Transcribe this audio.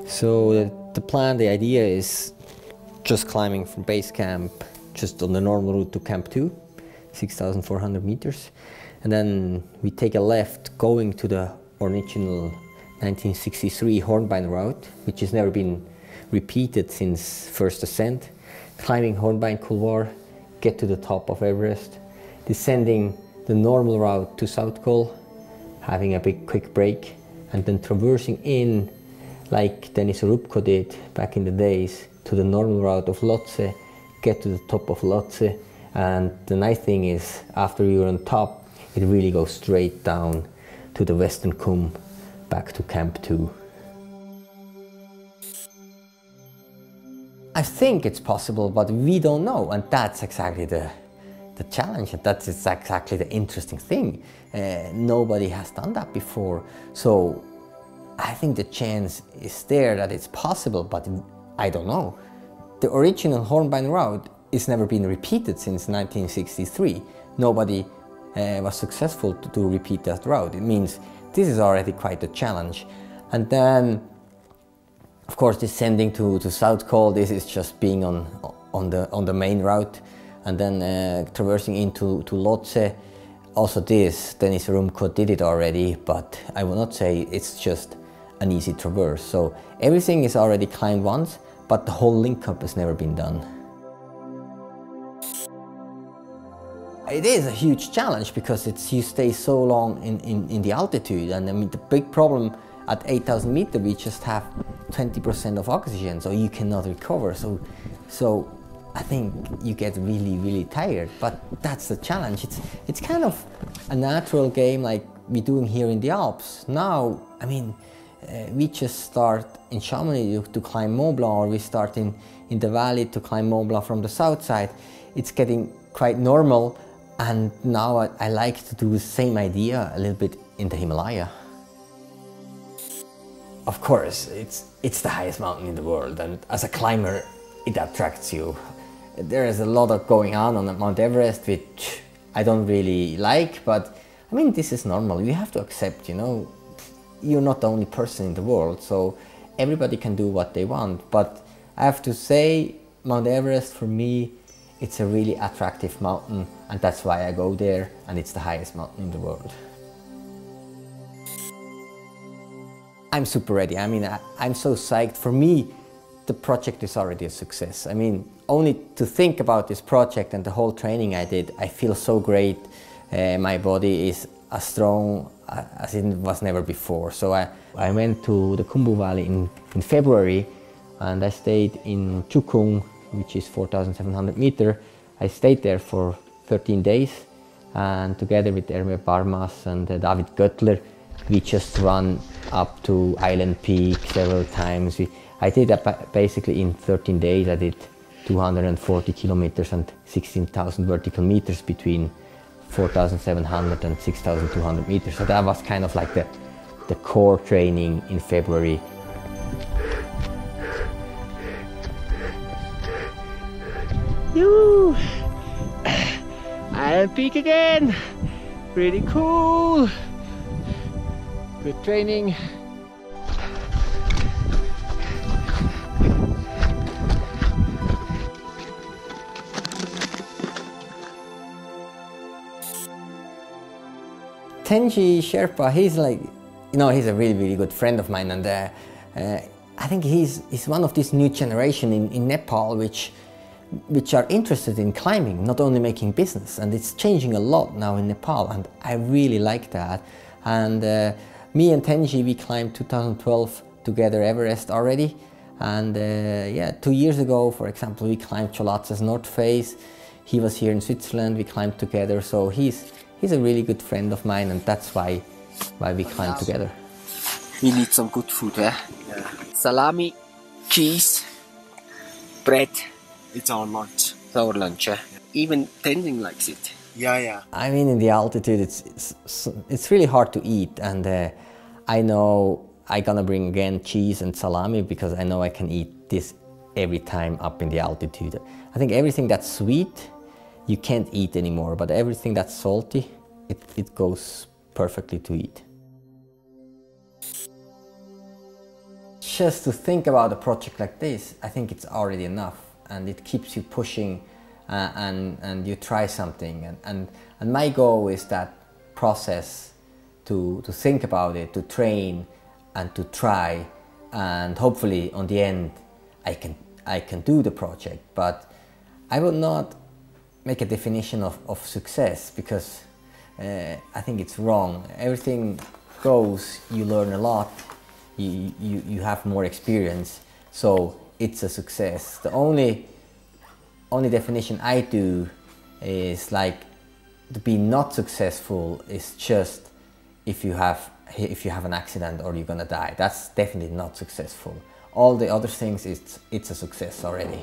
So the plan, the idea is just climbing from base camp, just on the normal route to Camp 2, 6,400 meters. And then we take a left going to the original 1963 Hornbein route, which has never been repeated since first ascent. Climbing Hornbein Couloir, get to the top of Everest, descending the normal route to South Col, having a big quick break, and then traversing in like Denis Rubko did back in the days to the normal route of Lhotse, get to the top of Lhotse, and the nice thing is after you're on top it really goes straight down to the Western Cwm back to Camp 2. I think it's possible, but we don't know, and that's exactly the challenge, and that's exactly the interesting thing. Nobody has done that before, so I think the chance is there that it's possible, but I don't know. The original Hornbein route has never been repeated since 1963. Nobody was successful to repeat that route. It means this is already quite a challenge. And then, of course, descending to South Col, this is just being on the main route, and then traversing into Lhotse. Also this, Denis Rumko did it already, but I will not say it's just an easy traverse. So everything is already climbed once, but the whole link-up has never been done. It is a huge challenge because you stay so long in the altitude, and I mean the big problem at 8,000 meters we just have 20% of oxygen, so you cannot recover. So I think you get really tired, but that's the challenge. It's kind of a natural game like we're doing here in the Alps. Now, I mean, we just start in Chamonix to climb Mont Blanc, or we start in the valley to climb Mont Blanc from the south side. It's getting quite normal, and now I like to do the same idea a little bit in the Himalaya. Of course, it's the highest mountain in the world, and as a climber, it attracts you. There is a lot of going on Mount Everest, which I don't really like, but I mean, this is normal. You have to accept, you know, you're not the only person in the world, so everybody can do what they want. But I have to say, Mount Everest for me, it's a really attractive mountain, and that's why I go there, and it's the highest mountain in the world. I'm super ready. I mean, I'm so psyched. For me, the project is already a success. I mean, only to think about this project and the whole training I did, I feel so great. My body is as strong as it was never before. So I went to the Khumbu Valley in February, and I stayed in Chukung, which is 4,700 meters. I stayed there for 13 days, and together with Hervé Barmas and David Göttler, we just run up to Island Peak several times. I did that basically in 13 days. I did 240 kilometers and 16,000 vertical meters between 4,700 and 6,200 meters. So that was kind of like the core training in February. Yoo! Island Peak again! Pretty cool! Good training. Tenji Sherpa, he's like, you know, he's a really good friend of mine, and I think he's one of this new generation in Nepal which are interested in climbing, not only making business, and it's changing a lot now in Nepal, and I really like that. And me and Tenji, we climbed 2012 together Everest already, and yeah, 2 years ago, for example, we climbed Cholotse's North Face. He was here in Switzerland, we climbed together, so he's a really good friend of mine, and that's why we climb together. We need some good food, eh? Yeah. Salami, cheese, bread. It's our lunch. It's our lunch, eh? Even Tenzing likes it. Yeah. I mean, in the altitude, it's really hard to eat, and I know I'm gonna bring again cheese and salami because I know I can eat this every time up in the altitude. I think everything that's sweet, you can't eat anymore, but everything that's salty, it goes perfectly to eat. Just to think about a project like this, I think it's already enough, and it keeps you pushing, and you try something. And my goal is that process to think about it, to train and to try, and hopefully on the end I can do the project. But I will not make a definition of success, because I think it's wrong. Everything goes, you learn a lot, you have more experience, so it's a success. The only definition I do is like, to be not successful is just if you have an accident or you're gonna die. That's definitely not successful. All the other things, it's a success already.